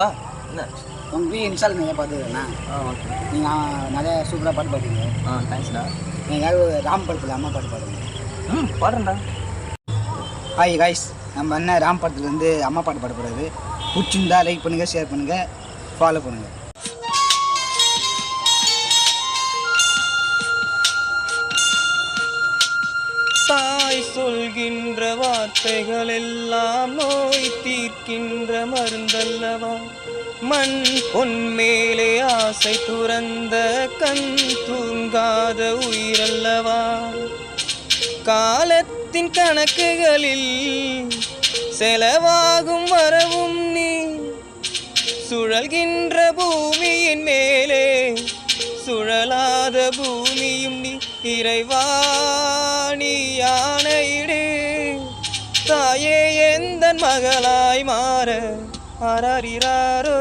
ஆ என்ன? உங்க இன்ஸ்டால் நிறைய பார்த்துக்கிறேண்ணா. ஓகே. நீங்கள் நிறைய சூப்பராக பாட்டு பாடுறீங்க. தேங்க்ஸ்டா. நீங்கள் ராம் படத்தில் அம்மா பாட்டு பாடுங்க. பாடுறேன்டா. ஹாய் காய்ஸ், நம்ம அண்ணன் ராம் படத்துலேருந்து அம்மா பாட்டு பாட போகிறாரு. பிடிச்சிருந்தா லைக் பண்ணுங்கள், ஷேர் பண்ணுங்கள், ஃபாலோ பண்ணுங்கள். தாய் சொல்கின்ற வார்த்தைகள் எல்லாம் நோய் தீர்க்கின்ற மருந்தல்லவா? மண் பொன் மேலே ஆசை துறந்த கண் தூங்காத உயிரல்லவா? காலத்தின் கணக்குகளில் செலவாகும் வரவும் நீ, சுழல்கின்ற பூமியின் மேலே சுழலாத பூமியும் நீ. இறைவா நீ யானையிடு, தாயே எந்தன் மகளாய் மாற. ஆராரிராரோ.